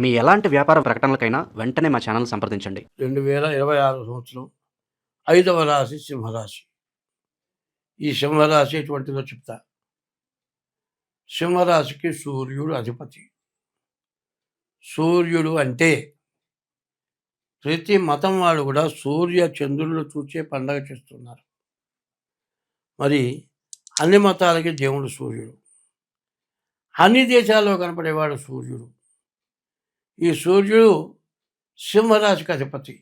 మీ ఎలాంటి వ్యాపార ప్రకటనలకైనా వెంటనే మా ఛానల్ సంప్రదించండి. 2026 సంవత్సరం 5వ రాశి సింహరాశి. ఈ సింహరాశి ఎటువంటిదో చెప్తా. సింహరాశికి సూర్యుడు అధిపతి. సూర్యుడు అంటే ప్రతి మతం వాళ్ళు కూడా సూర్య చంద్రులను చూచే పండగ చేస్తున్నారు. మరి అన్ని మతాలకి దేవుడు సూర్యుడు. అన్ని దేశాల్లో కనపడేవాడు సూర్యుడు. ఈ సూర్యుడు సింహరాశికి అధిపతి.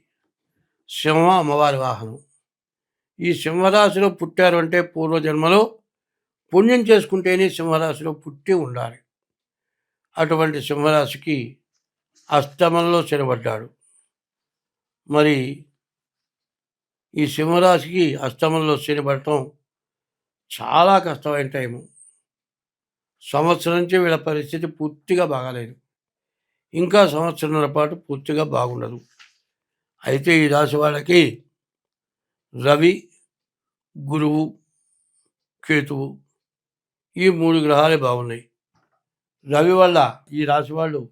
సింహం అమ్మవారి వాహనం. ఈ సింహరాశిలో పుట్టారు అంటే పూర్వజన్మలో పుణ్యం చేసుకుంటేనే సింహరాశిలో పుట్టి ఉండాలి. అటువంటి సింహరాశికి అష్టమంలో శనిపడ్డాడు. మరి ఈ సింహరాశికి అష్టమంలో శనిపడటం చాలా కష్టమైన టైము. సంవత్సరం నుంచి వీళ్ళ పరిస్థితి పూర్తిగా బాగాలేదు. ఇంకా సంవత్సరంన్నర పాటు పూర్తిగా బాగుండదు. అయితే ఈ రాశి వాళ్ళకి రవి, గురువు, కేతువు ఈ 3 గ్రహాలే బాగున్నాయి. రవి వల్ల ఈ రాశి వాళ్ళు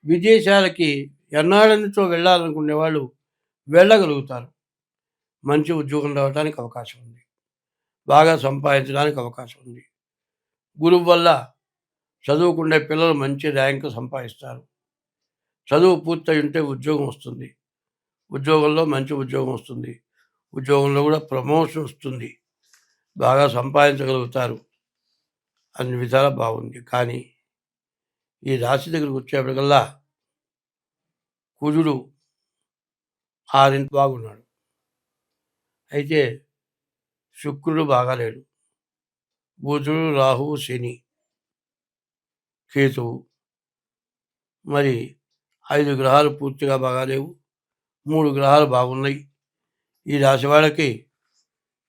విదేశాలకి ఎన్నాళ్ళ నుంచో వెళ్ళాలనుకునే వాళ్ళు వెళ్ళగలుగుతారు. మంచి ఉద్యోగం రావడానికి అవకాశం ఉంది. బాగా సంపాదించడానికి అవకాశం ఉంది. గురువు వల్ల చదువుకునే పిల్లలు మంచి ర్యాంకు సంపాదిస్తారు. చదువు పూర్తయి ఉంటే ఉద్యోగం వస్తుంది. ఉద్యోగంలో మంచి ఉద్యోగం వస్తుంది. ఉద్యోగంలో కూడా ప్రమోషన్ వస్తుంది. బాగా సంపాదించగలుగుతారు. అన్ని విధాలా బాగుంది. కానీ ఈ రాశి దగ్గరికి వచ్చేప్పటికల్లా కుజుడు 6 బాగున్నాడు. అయితే శుక్రుడు బాగాలేడు. బుధుడు, రాహువు, శని, కేతువు మరి 5 గ్రహాలు పూర్తిగా బాగాలేవు. 3 గ్రహాలు బాగున్నాయి. ఈ రాశి వాళ్ళకి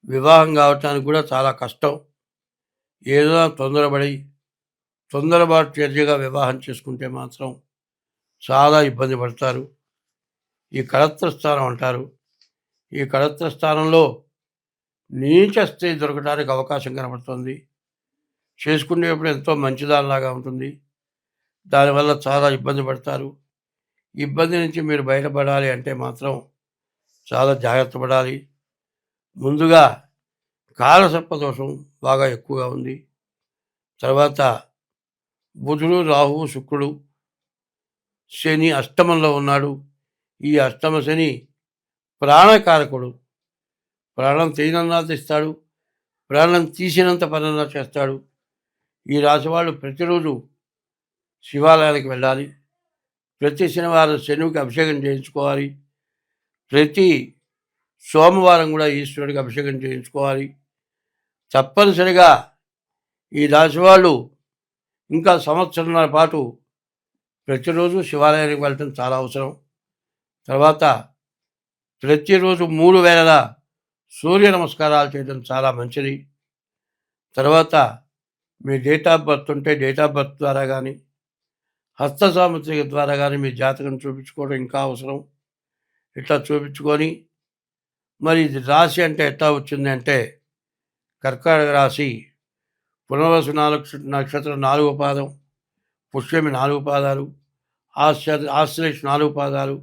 వివాహం కావటానికి కూడా చాలా కష్టం. ఏదో తొందరపాటు చర్యగా వివాహం చేసుకుంటే మాత్రం చాలా ఇబ్బంది పడతారు. ఈ కళత్ర స్థానం అంటారు. ఈ కళత్ర స్థానంలో నీచ స్త్రీ దొరకడానికి అవకాశం కనబడుతుంది. చేసుకునేప్పుడు ఎంతో మంచిదానిలాగా ఉంటుంది. దానివల్ల చాలా ఇబ్బంది పడతారు. ఇబ్బంది నుంచి మీరు బయటపడాలి అంటే మాత్రం చాలా జాగ్రత్త పడాలి. ముందుగా కాలసర్ప దోషం బాగా ఎక్కువగా ఉంది. తర్వాత బుధుడు, రాహువు, శుక్రుడు, శని అష్టమంలో ఉన్నాడు. ఈ అష్టమ శని ప్రాణకారకుడు. ప్రాణం తీయనన్నా తీస్తాడు, ప్రాణం తీసినంత పనన్నా చేస్తాడు. ఈ రాశి వాళ్ళు ప్రతిరోజు శివాలయానికి వెళ్ళాలి. ప్రతి శనివారం శనివికి అభిషేకం చేయించుకోవాలి. ప్రతి సోమవారం కూడా ఈశ్వరుడికి అభిషేకం చేయించుకోవాలి. తప్పనిసరిగా ఈ రాశి వాళ్ళు ఇంకా సంవత్సరంన్నర పాటు ప్రతిరోజు శివాలయానికి వెళ్ళటం చాలా అవసరం. తర్వాత ప్రతిరోజు 3 వేళల సూర్య నమస్కారాలు చేయడం చాలా మంచిది. తర్వాత మీ డేట్ ఆఫ్ బర్త్ ఉంటే డేట్ ఆఫ్ బర్త్ ద్వారా కానీ హస్త సాముద్రిక ద్వారా కానీ మీ జాతకం చూపించుకోవడం ఇంకా అవసరం. ఇట్లా చూపించుకొని మరి ఇది రాశి అంటే ఎట్లా వచ్చింది అంటే కర్కాటక రాశి పునర్వసు నక్షత్రం 4వ పాదం, పుష్యమి 4 పాదాలు, ఆశ్లేష 4 పాదాలు.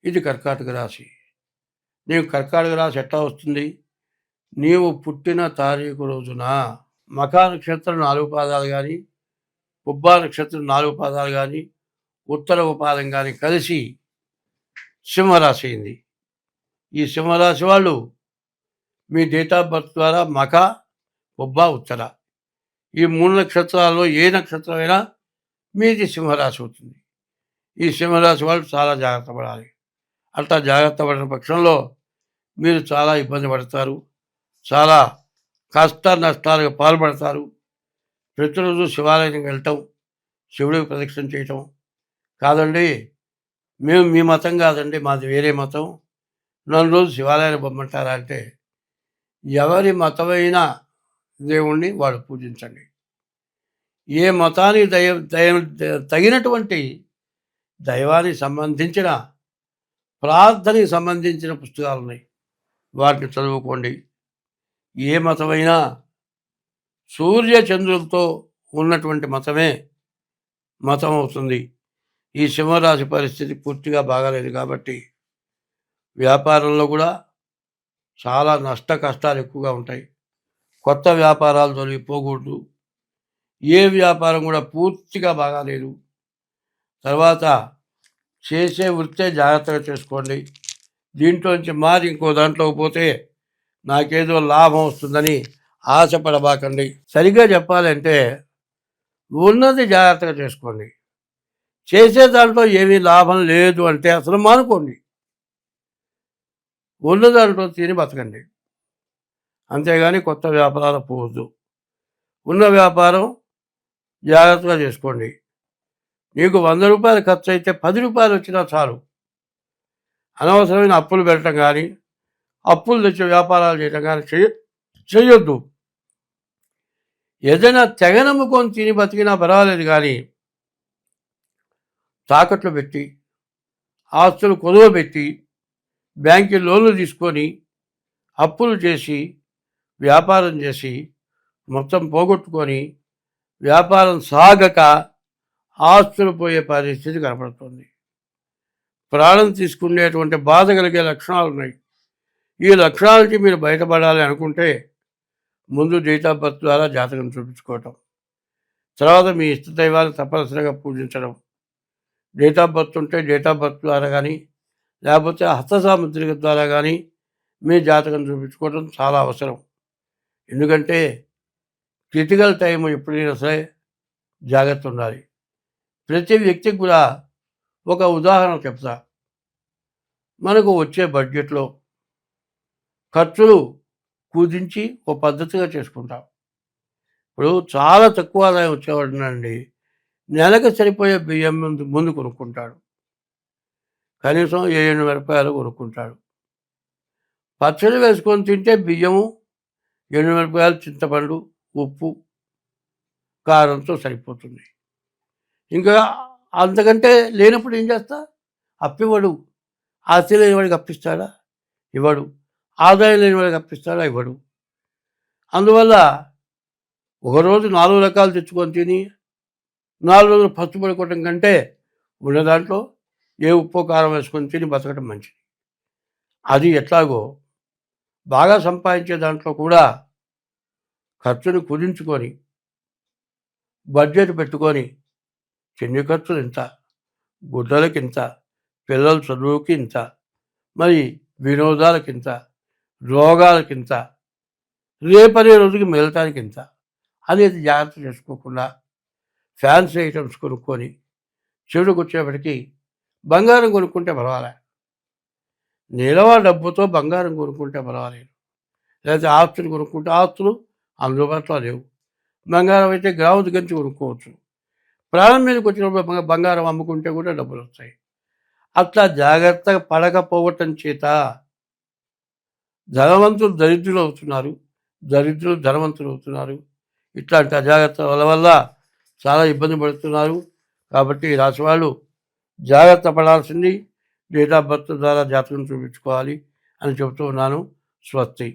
ఇది కర్కాటక రాశి. నీవు కర్కాటక రాశి ఎట్లా వస్తుంది? నీవు పుట్టిన తారీఖు రోజున మఖా నక్షత్రం 4 పాదాలు కానీ, పుబ్బా నక్షత్రం 4 పాదాలు కానీ, ఉత్తరవ పాదం కానీ కలిసి సింహరాశి అయింది. ఈ సింహరాశి వాళ్ళు మీ డేట్ ఆఫ్ బర్త్ ద్వారా మఖ, పుబ్బ, ఉత్తర ఈ 3 నక్షత్రాల్లో ఏ నక్షత్రమైనా మీది సింహరాశి అవుతుంది. ఈ సింహరాశి వాళ్ళు చాలా జాగ్రత్త పడాలి. అట్లా జాగ్రత్త పడిన పక్షంలో మీరు చాలా ఇబ్బంది పడతారు. చాలా కష్ట నష్టాలకు పాల్పడతారు. ప్రతిరోజు శివాలయానికి వెళ్ళటం, శివుడికి ప్రదక్షిణ చేయటం కాదండి. మేము మీ మతం కాదండి, మాది వేరే మతం, నన్ను రోజు శివాలయానికి పంపమంటారా అంటే ఎవరి మతమైన దేవుణ్ణి వాడు పూజించండి. ఏ మతానికి తగినటువంటి దైవానికి సంబంధించిన ప్రార్థనకి సంబంధించిన పుస్తకాలు ఉన్నాయి. వాటిని చదువుకోండి. ఏ మతమైనా సూర్య చంద్రులతో ఉన్నటువంటి మతమే మతం అవుతుంది. ఈ సింహరాశి పరిస్థితి పూర్తిగా బాగాలేదు కాబట్టి వ్యాపారంలో కూడా చాలా నష్ట కష్టాలు ఎక్కువగా ఉంటాయి. కొత్త వ్యాపారాలు తొలగిపోకూడదు. ఏ వ్యాపారం కూడా పూర్తిగా బాగాలేదు. తర్వాత చేసే వృత్తే జాగ్రత్తగా చేసుకోండి. దీంట్లోంచి మారి ఇంకో దాంట్లోకి పోతే నాకేదో లాభం వస్తుందని ఆశపడబాకండి. సరిగ్గా చెప్పాలంటే ఉన్నది జాగ్రత్తగా చేసుకోండి. చేసే దాంట్లో ఏమీ లాభం లేదు అంటే అసలు మానుకోండి. ఉన్న దాంట్లో తిని బతకండి. అంతేగాని కొత్త వ్యాపారాలు పోవద్దు. ఉన్న వ్యాపారం జాగ్రత్తగా చేసుకోండి. నీకు 100 రూపాయలు ఖర్చు అయితే 10 రూపాయలు వచ్చినా చాలు. అనవసరమైన అప్పులు పెట్టడం కానీ, అప్పులు తెచ్చే వ్యాపారాలు చేయడం కానీ చేయొద్దు. ఏదైనా తెగ నమ్ముకొని తిని బతికినా పర్వాలేదు కానీ తాకట్లు పెట్టి, ఆస్తులు కుదవబెట్టి, బ్యాంకు లోన్లు తీసుకొని, అప్పులు చేసి, వ్యాపారం చేసి, మొత్తం పోగొట్టుకొని, వ్యాపారం సాగక ఆస్తులు పోయే పరిస్థితి కనపడుతుంది. ప్రాణం తీసుకునేటువంటి బాధ కలిగే లక్షణాలు ఉన్నాయి. ఈ లక్షణాల నుంచి మీరు బయటపడాలి అనుకుంటే ముందు డేట్ ఆఫ్ బర్త్ ద్వారా జాతకం చూపించుకోవటం, తర్వాత మీ ఇష్టదైవాన్ని తప్పనిసరిగా పూజించడం. డేట్ ఆఫ్ బర్త్ ఉంటే డేట్ ఆఫ్ బర్త్ ద్వారా కానీ, లేకపోతే హస్త సాముద్రిక ద్వారా కానీ మీ జాతకం చూపించుకోవడం చాలా అవసరం. ఎందుకంటే క్రిటికల్ టైం ఎప్పుడైనా సరే జాగ్రత్త ఉండాలి. ప్రతి వ్యక్తికి కూడా ఒక ఉదాహరణ చెప్తా. మనకు వచ్చే బడ్జెట్లో ఖర్చులు కుదించి ఒక పద్ధతిగా చేసుకుంటాం. ఇప్పుడు చాలా తక్కువ ఆదాయం వచ్చేవాడినండి నెలకు సరిపోయే బియ్యం ముందు కొనుక్కుంటాడు. కనీసం 7 రూపాయలు కొనుక్కుంటాడు. పచ్చడి వేసుకొని తింటే బియ్యము, 7 రూపాయలు చింతపండు, ఉప్పు, కారంతో సరిపోతుంది. ఇంకా అంతకంటే లేనప్పుడు ఏం చేస్తా? అప్పివ్వడు. ఆస్తి లేని వాడికి అప్పిస్తాడా? ఇవ్వడు. ఆదాయం లేని వాడికి అప్పిస్తాడా? ఇవ్వడు. అందువల్ల ఒకరోజు 4 రకాలు తెచ్చుకొని తిని 4 రోజులు పస్తుపడుకోవటం కంటే ఉన్న దాంట్లో ఏ ఉప్పు కారం వేసుకొని తిని బతకడం మంచిది. అది ఎట్లాగో బాగా సంపాదించే దాంట్లో కూడా ఖర్చును కుదించుకొని బడ్జెట్ పెట్టుకొని చిన్ని ఖర్చులు ఇంత, గుడ్డలకి ఇంత, పిల్లల చదువుకి ఇంత, మరి వినోదాలకి ఇంత, రోగాలకి ఇంత, రేపనే రోజుకి మిగలటానికి ఇంత అనేది జాగ్రత్త చేసుకోకుండా ఫ్యాన్సీ ఐటమ్స్ కొనుక్కొని చెడుకు వచ్చేప్పటికీ బంగారం కొనుక్కుంటే పర్వాలే. నిలవ డబ్బుతో బంగారం కొనుక్కుంటే పర్వాలేదు. లేకపోతే ఆస్తులు కొనుక్కుంటే ఆస్తులు అందుబాటులో లేవు. బంగారం అయితే గ్రాము దగ్గరించి కొనుక్కోవచ్చు. ప్రాణం మీదకి వచ్చినప్పుడు బంగారం అమ్ముకుంటే కూడా డబ్బులు వస్తాయి. అట్లా జాగ్రత్తగా పడకపోవటం చేత ధనవంతులు దరిద్రులు అవుతున్నారు, దరిద్రులు ధనవంతులు అవుతున్నారు. ఇట్లాంటి అజాగ్రత్తల వల్ల చాలా ఇబ్బంది పడుతున్నారు. కాబట్టి రాశి వాళ్ళు జాగ్రత్త పడాల్సింది డేట్ ఆఫ్ బర్త్ ద్వారా జాతకం చూపించుకోవాలి అని చెబుతూ ఉన్నాను. స్వస్తి.